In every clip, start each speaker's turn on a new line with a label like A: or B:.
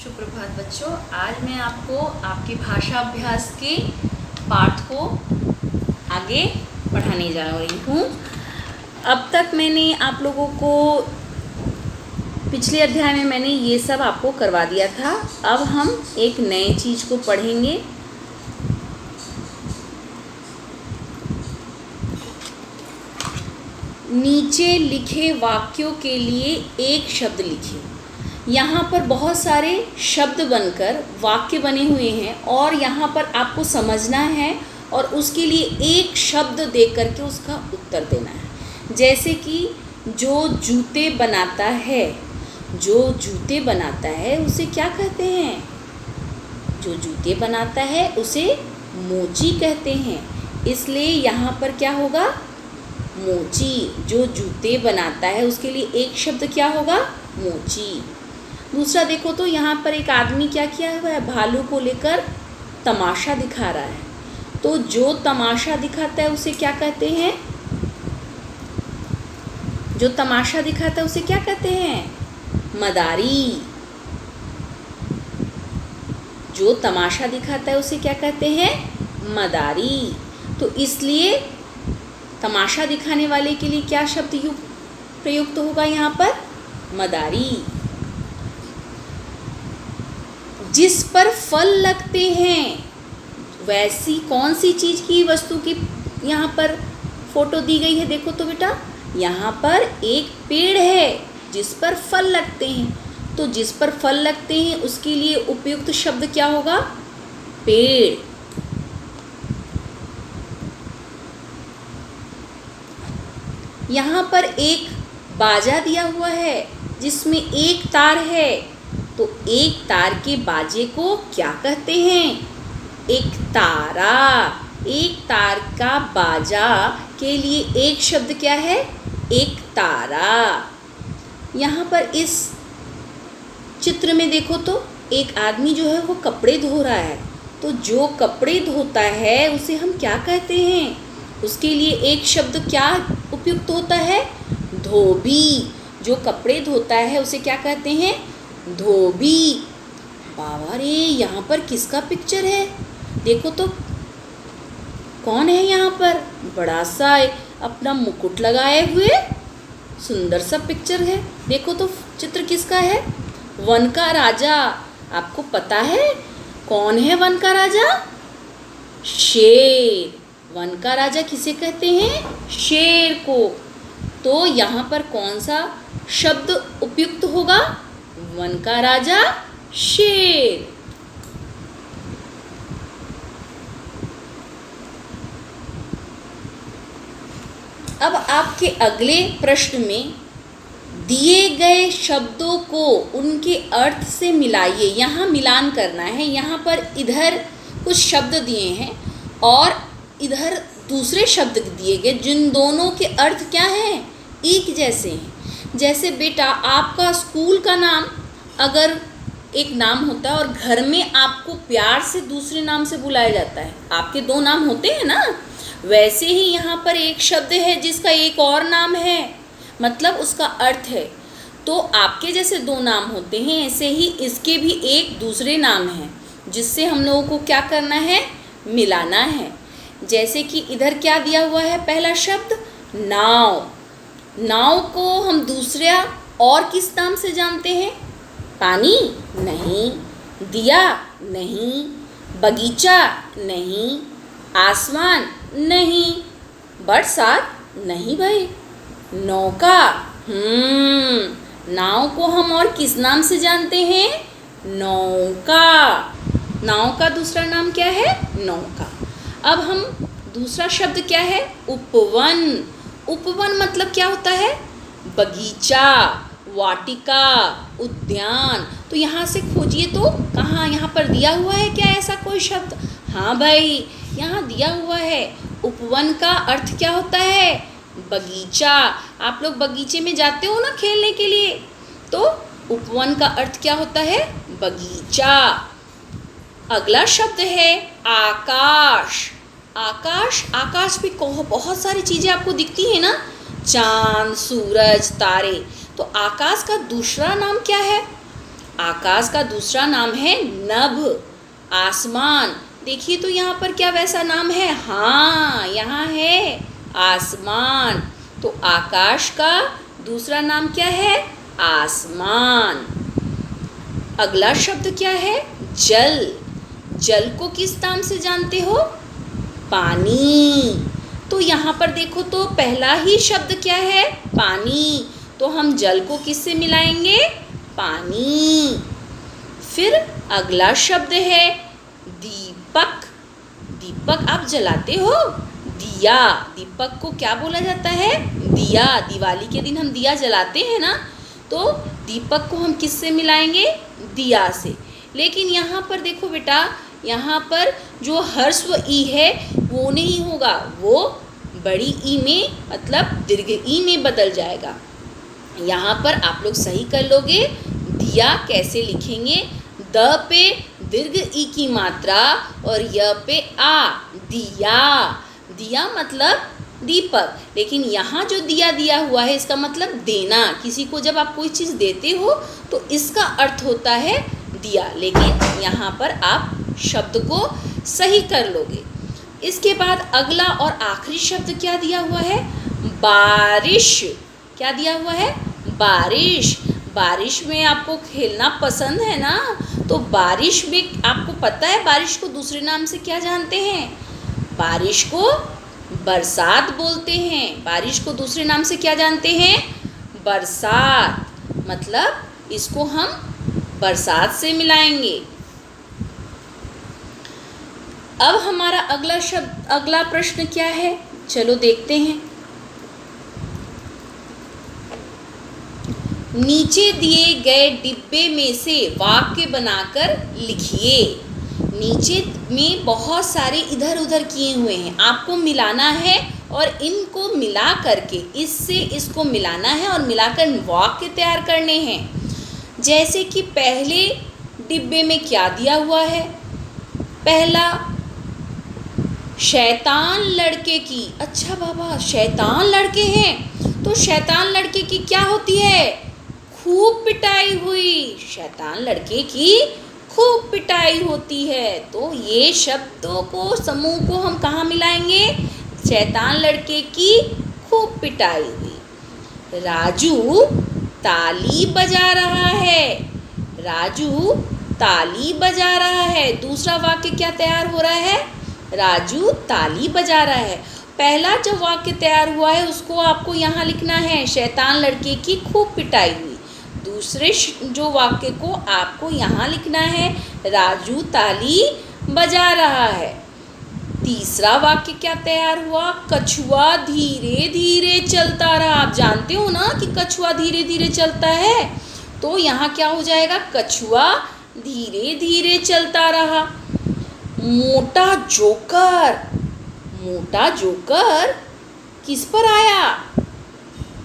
A: सुप्रभात बच्चों। आज मैं आपको आपकी भाषा अभ्यास के पाठ को आगे पढ़ाने जा रही हूँ। अब तक मैंने आप लोगों को पिछले अध्याय में मैंने ये सब आपको करवा दिया था। अब हम एक नए चीज़ को पढ़ेंगे। नीचे लिखे वाक्यों के लिए एक शब्द लिखिए। यहाँ पर बहुत सारे शब्द बनकर वाक्य बने हुए हैं और यहाँ पर आपको समझना है और उसके लिए एक शब्द दे करके उसका उत्तर देना है। जैसे कि जो जूते बनाता है, जो जूते बनाता है उसे क्या कहते हैं? जो जूते बनाता है उसे मोची कहते हैं। इसलिए यहाँ पर क्या होगा? मोची। जो जूते बनाता है उसके लिए एक शब्द क्या होगा? मोची। दूसरा देखो तो यहाँ पर एक आदमी क्या किया हुआ है? भालू को लेकर तमाशा दिखा रहा है। तो जो तमाशा दिखाता है उसे क्या कहते हैं? जो तमाशा दिखाता है उसे क्या कहते हैं? मदारी। जो तमाशा दिखाता है उसे क्या कहते हैं? मदारी। तो इसलिए तमाशा दिखाने वाले के लिए क्या शब्द प्रयुक्त होगा यहाँ पर? मदारी। जिस पर फल लगते हैं, वैसी कौन सी चीज़ की वस्तु की यहाँ पर फोटो दी गई है? देखो तो बेटा, यहाँ पर एक पेड़ है जिस पर फल लगते हैं। तो जिस पर फल लगते हैं उसके लिए उपयुक्त शब्द क्या होगा? पेड़। यहाँ पर एक बाजा दिया हुआ है जिसमें एक तार है। तो एक तार के बाजे को क्या कहते हैं? एक तारा। एक तार का बाजा के लिए एक शब्द क्या है? एक तारा। यहाँ पर इस चित्र में देखो तो एक आदमी जो है वो कपड़े धो रहा है। तो जो कपड़े धोता है उसे हम क्या कहते हैं? उसके लिए एक शब्द क्या उपयुक्त होता है? धोबी। जो कपड़े धोता है उसे क्या कहते हैं? धोबी। बाबा रे, यहाँ पर किसका पिक्चर है? देखो तो कौन है यहाँ पर? बड़ा सा अपना मुकुट लगाए हुए सुंदर सा पिक्चर है। देखो तो चित्र किसका है? वन का राजा। आपको पता है कौन है वन का राजा? शेर। वन का राजा किसे कहते हैं? शेर को। तो यहाँ पर कौन सा शब्द उपयुक्त होगा? वन का राजा शेर। अब आपके अगले प्रश्न में दिए गए शब्दों को उनके अर्थ से मिलाइए। यहाँ मिलान करना है। यहाँ पर इधर कुछ शब्द दिए हैं और इधर दूसरे शब्द दिए गए जिन दोनों के अर्थ क्या हैं? एक जैसे हैं। जैसे बेटा, आपका स्कूल का नाम अगर एक नाम होता है और घर में आपको प्यार से दूसरे नाम से बुलाया जाता है, आपके दो नाम होते हैं ना, वैसे ही यहाँ पर एक शब्द है जिसका एक और नाम है, मतलब उसका अर्थ है। तो आपके जैसे दो नाम होते हैं ऐसे ही इसके भी एक दूसरे नाम हैं जिससे हम लोगों को क्या करना है? मिलाना है। जैसे कि इधर क्या दिया हुआ है? पहला शब्द नाव। नाव को हम दूसरा और किस नाम से जानते हैं? पानी? नहीं। दिया? नहीं। बगीचा? नहीं। आसमान? नहीं। बरसात? नहीं भाई। नौका? नाव को हम और किस नाम से जानते हैं? नौका। नाव का दूसरा नाम क्या है? नौका। अब हम दूसरा शब्द क्या है? उपवन। उपवन मतलब क्या होता है? बगीचा, वाटिका, उद्यान। तो यहाँ से खोजिए तो कहाँ यहाँ पर दिया हुआ है क्या ऐसा कोई शब्द? हाँ भाई, यहाँ दिया हुआ है। उपवन का अर्थ क्या होता है? बगीचा। आप लोग बगीचे में जाते हो ना खेलने के लिए, तो उपवन का अर्थ क्या होता है? बगीचा। अगला शब्द है आकाश। आकाश। आकाश में बहुत सारी चीज़ें आपको दिखती है ना, चांद, सूरज, तारे। तो आकाश का दूसरा नाम क्या है? आकाश का दूसरा नाम है नभ, आसमान। देखिए तो यहाँ पर क्या वैसा नाम है? हाँ, यहाँ है आसमान। तो आकाश का दूसरा नाम क्या है? आसमान। अगला शब्द क्या है? जल। जल को किस नाम से जानते हो? पानी। तो यहाँ पर देखो तो पहला ही शब्द क्या है? पानी। तो हम जल को किससे मिलाएंगे? पानी। फिर अगला शब्द है दीपक। दीपक आप जलाते हो? दिया। दीपक को क्या बोला जाता है? दिया। दिवाली के दिन हम दिया जलाते हैं ना, तो दीपक को हम किससे मिलाएंगे? दिया से। लेकिन यहाँ पर देखो बेटा, यहाँ पर जो ह्रस्व ई है वो नहीं होगा, वो बड़ी ई में मतलब दीर्घ ई में बदल जाएगा। यहाँ पर आप लोग सही कर लोगे। दिया कैसे लिखेंगे? द पे दीर्घ ई की मात्रा और य पे आ, दिया। दिया मतलब दीपक। लेकिन यहाँ जो दिया दिया हुआ है इसका मतलब देना। किसी को जब आप कोई चीज़ देते हो तो इसका अर्थ होता है दिया। लेकिन यहाँ पर आप शब्द को सही कर लोगे। इसके बाद अगला और आखिरी शब्द क्या दिया हुआ है? बारिश। क्या दिया हुआ है? बारिश। बारिश में आपको खेलना पसंद है ना, तो बारिश में आपको पता है बारिश को दूसरे नाम से क्या जानते हैं? बारिश को बरसात बोलते हैं। बारिश को दूसरे नाम से क्या जानते हैं? बरसात। मतलब इसको हम बरसात से मिलाएंगे। अब हमारा अगला प्रश्न क्या है? चलो देखते हैं। नीचे दिए गए डिब्बे में से वाक्य बनाकर लिखिए। नीचे में बहुत सारे इधर उधर किए हुए हैं, आपको मिलाना है और इनको मिला करके इससे इसको मिलाना है और मिलाकर वाक्य तैयार करने हैं। जैसे कि पहले डिब्बे में क्या दिया हुआ है? पहला, शैतान लड़के की। अच्छा बाबा, शैतान लड़के हैं तो शैतान लड़के की क्या होती है? खूब पिटाई हुई। शैतान लड़के की खूब पिटाई होती है। तो ये शब्दों को, समूह को हम कहाँ मिलाएंगे? शैतान लड़के की खूब पिटाई हुई। राजू ताली बजा रहा है। राजू ताली बजा रहा है। दूसरा वाक्य क्या तैयार हो रहा है? राजू ताली बजा रहा है। पहला जो वाक्य तैयार हुआ है उसको आपको यहाँ लिखना है, शैतान लड़के की खूब पिटाई हुई। दूसरे जो वाक्य को आपको यहाँ लिखना है, राजू ताली बजा रहा है। तीसरा वाक्य क्या तैयार हुआ? कछुआ धीरे धीरे चलता रहा। आप जानते हो ना कि कछुआ धीरे धीरे चलता है, तो यहाँ क्या हो जाएगा? कछुआ धीरे धीरे चलता रहा। मोटा जोकर। मोटा जोकर किस पर आया?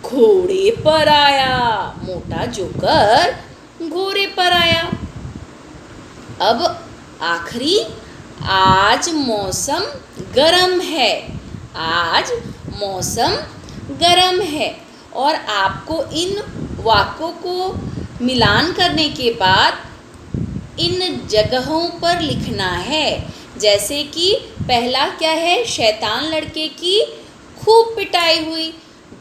A: घोड़े पर आया। मोटा जोकर घोड़े पर आया। अब आखिरी, आज मौसम गरम है। आज मौसम गरम है। और आपको इन वाक्यों को मिलान करने के बाद इन जगहों पर लिखना है। जैसे कि पहला क्या है? शैतान लड़के की खूब पिटाई हुई।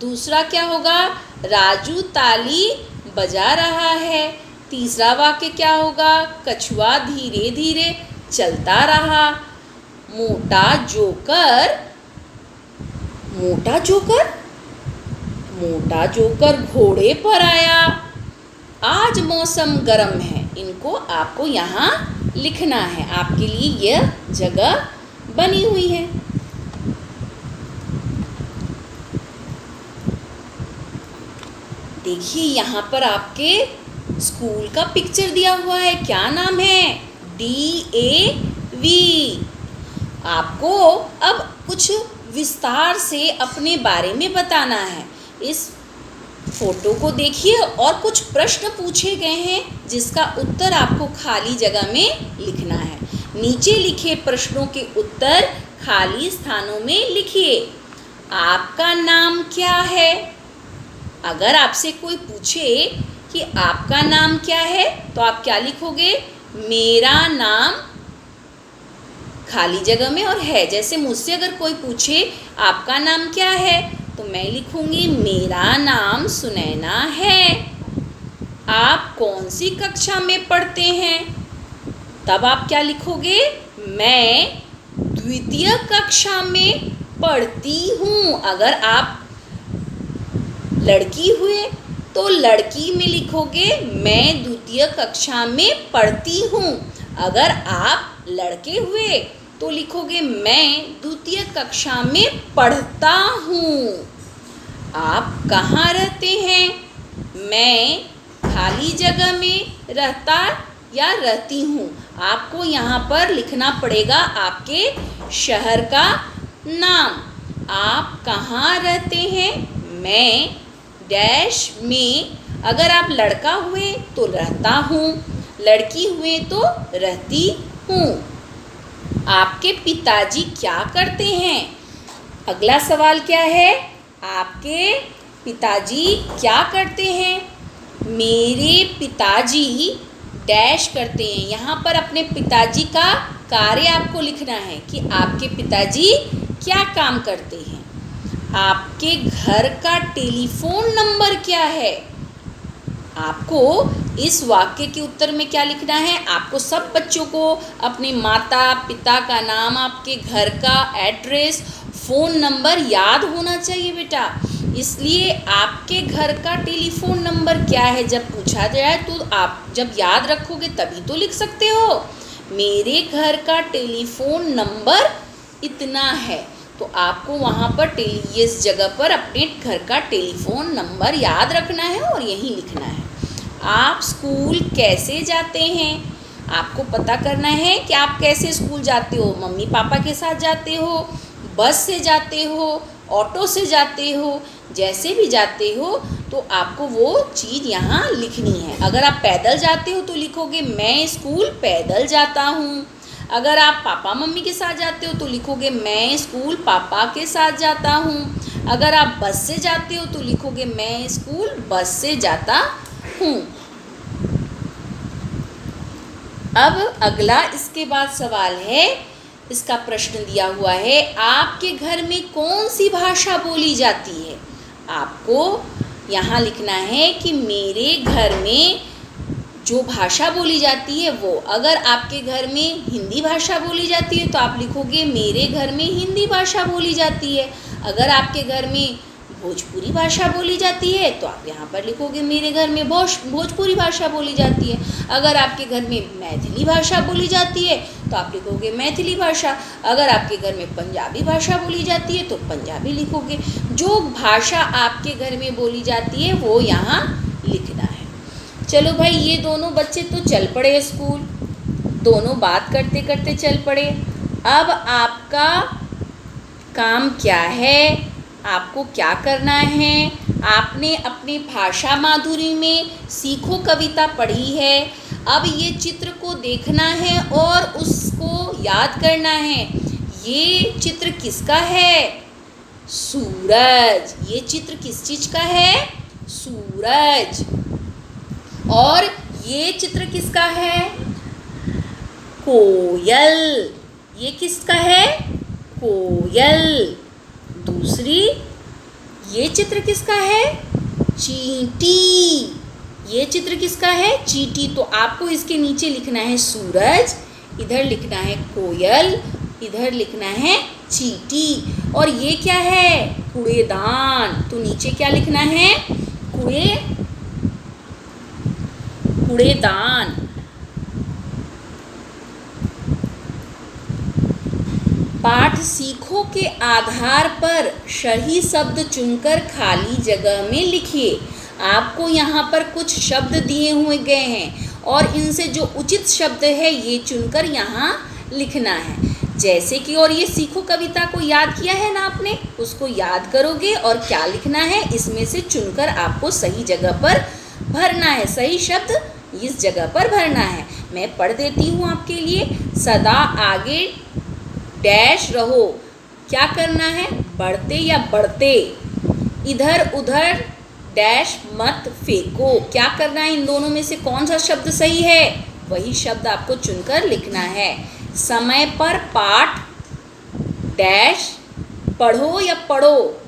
A: दूसरा क्या होगा? राजू ताली बजा रहा है। तीसरा वाक्य क्या होगा? कछुआ धीरे धीरे चलता रहा। मोटा जोकर, मोटा जोकर, मोटा जोकर घोड़े पर आया। आज मौसम गर्म है। इनको आपको यहाँ लिखना है। आपके लिए यह जगह बनी हुई है। देखिए यहाँ पर आपके स्कूल का पिक्चर दिया हुआ है। क्या नाम है? DAV। आपको अब कुछ विस्तार से अपने बारे में बताना है। इस फोटो को देखिए और कुछ प्रश्न पूछे गए हैं जिसका उत्तर आपको खाली जगह में लिखना है। नीचे लिखे प्रश्नों के उत्तर खाली स्थानों में लिखिए। आपका नाम क्या है? अगर आपसे कोई पूछे कि आपका नाम क्या है, तो आप क्या लिखोगे, मेरा नाम खाली जगह में और है। जैसे मुझसे अगर कोई पूछे आपका नाम क्या है, तो मैं लिखूंगी मेरा नाम सुनैना है। आप कौन सी कक्षा में पढ़ते हैं, तब आप क्या लिखोगे, मैं द्वितीय कक्षा में पढ़ती हूँ। अगर आप लड़की हुए तो लड़की में लिखोगे मैं द्वितीय कक्षा में पढ़ती हूँ। अगर आप लड़के हुए तो लिखोगे मैं द्वितीय कक्षा में पढ़ता हूँ। आप कहाँ रहते हैं, मैं खाली जगह में रहता या रहती हूँ। आपको यहाँ पर लिखना पड़ेगा आपके शहर का नाम। आप कहाँ रहते हैं, मैं डैश में। अगर आप लड़का हुए तो रहता हूँ, लड़की हुए तो रहती हूँ। आपके पिताजी क्या करते हैं, अगला सवाल क्या है, आपके पिताजी क्या करते हैं। मेरे पिताजी डैश करते हैं। यहाँ पर अपने पिताजी का कार्य आपको लिखना है कि आपके पिताजी क्या काम करते हैं। आपके घर का टेलीफोन नंबर क्या है। आपको इस वाक्य के उत्तर में क्या लिखना है, आपको सब बच्चों को अपने माता पिता का नाम, आपके घर का एड्रेस, फ़ोन नंबर याद होना चाहिए बेटा। इसलिए आपके घर का टेलीफोन नंबर क्या है जब पूछा जाए तो आप जब याद रखोगे तभी तो लिख सकते हो। मेरे घर का टेलीफोन नंबर इतना है, तो आपको वहाँ पर इस जगह पर अपने घर का टेलीफोन नंबर याद रखना है और यही लिखना है। आप स्कूल कैसे जाते हैं, आपको पता करना है कि आप कैसे स्कूल जाते हो। मम्मी पापा के साथ जाते हो, बस से जाते हो, ऑटो से जाते हो, जैसे भी जाते हो तो आपको वो चीज़ यहाँ लिखनी है। अगर आप पैदल जाते हो तो लिखोगे मैं स्कूल पैदल जाता हूँ। अगर आप पापा मम्मी के साथ जाते हो तो लिखोगे मैं स्कूल पापा के साथ जाता हूँ। अगर आप बस से जाते हो तो लिखोगे मैं स्कूल बस से जाता हूँ। अब अगला इसके बाद सवाल है, इसका प्रश्न दिया हुआ है, आपके घर में कौन सी भाषा बोली जाती है। आपको यहाँ लिखना है कि मेरे घर में जो भाषा बोली जाती है वो। अगर आपके घर में हिंदी भाषा बोली जाती है तो आप लिखोगे मेरे घर में हिंदी भाषा बोली जाती है। अगर आपके घर में भोजपुरी भाषा बोली जाती है तो आप यहाँ पर लिखोगे मेरे घर में भोजपुरी भाषा बोली जाती है। अगर आपके घर में मैथिली भाषा बोली जाती है तो आप लिखोगे मैथिली भाषा। अगर आपके घर में पंजाबी भाषा बोली जाती है तो पंजाबी लिखोगे। जो भाषा आपके घर में बोली जाती है वो यहाँ लिखना है। चलो भाई, ये दोनों बच्चे तो चल पड़े स्कूल, दोनों बात करते करते चल पड़े। अब आपका काम क्या है, आपको क्या करना है, आपने अपनी भाषा माधुरी में सीखो कविता पढ़ी है। अब ये चित्र को देखना है और उसको याद करना है। ये चित्र किसका है, सूरज। ये चित्र किस चीज़ का है, सूरज। और ये चित्र किसका है, कोयल। ये किसका है, कोयल। दूसरी, ये चित्र किसका है, चींटी। ये चित्र किसका है, चींटी। तो आपको इसके नीचे लिखना है सूरज, इधर लिखना है कोयल, इधर लिखना है चींटी। और ये क्या है, कूड़ेदान। तो नीचे क्या लिखना है, कूड़ेदान। पाठ सीखो के आधार पर सही शब्द चुनकर खाली जगह में लिखिए। आपको यहाँ पर कुछ शब्द दिए हुए गए हैं और इनसे जो उचित शब्द है ये चुनकर यहाँ लिखना है। जैसे कि, और ये सीखो कविता को याद किया है ना आपने, उसको याद करोगे और क्या लिखना है इसमें से चुनकर आपको सही जगह पर भरना है, सही शब्द इस जगह पर भरना है। मैं पढ़ देती हूँ आपके लिए। सदा आगे डैश रहो, क्या करना है, बढ़ते या बढ़ते, इधर उधर डैश मत फेंको। क्या करना है, इन दोनों में से कौन सा शब्द सही है, वही शब्द आपको चुनकर लिखना है। समय पर पाठ डैश पढ़ो या पढ़ो।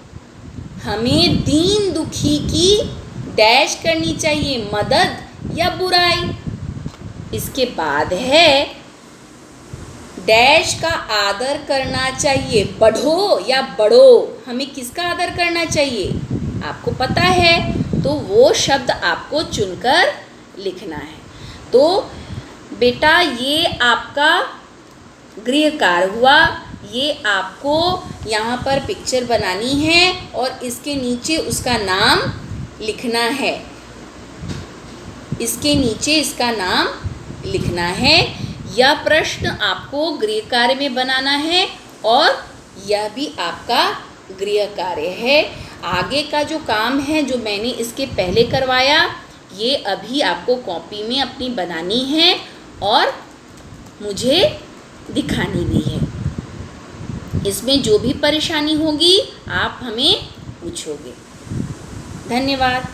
A: हमें दीन दुखी की डैश करनी चाहिए, मदद या बुराई। इसके बाद है डैश का आदर करना चाहिए, बढ़ो या बढ़ो। हमें किसका आदर करना चाहिए, आपको पता है, तो वो शब्द आपको चुनकर लिखना है। तो बेटा ये आपका गृह कार्य हुआ। ये आपको यहाँ पर पिक्चर बनानी है और इसके नीचे उसका नाम लिखना है, इसके नीचे इसका नाम लिखना है। यह प्रश्न आपको गृह कार्य में बनाना है और यह भी आपका गृह कार्य है। आगे का जो काम है जो मैंने इसके पहले करवाया, ये अभी आपको कॉपी में अपनी बनानी है और मुझे दिखानी भी है। इसमें जो भी परेशानी होगी आप हमें पूछोगे। धन्यवाद।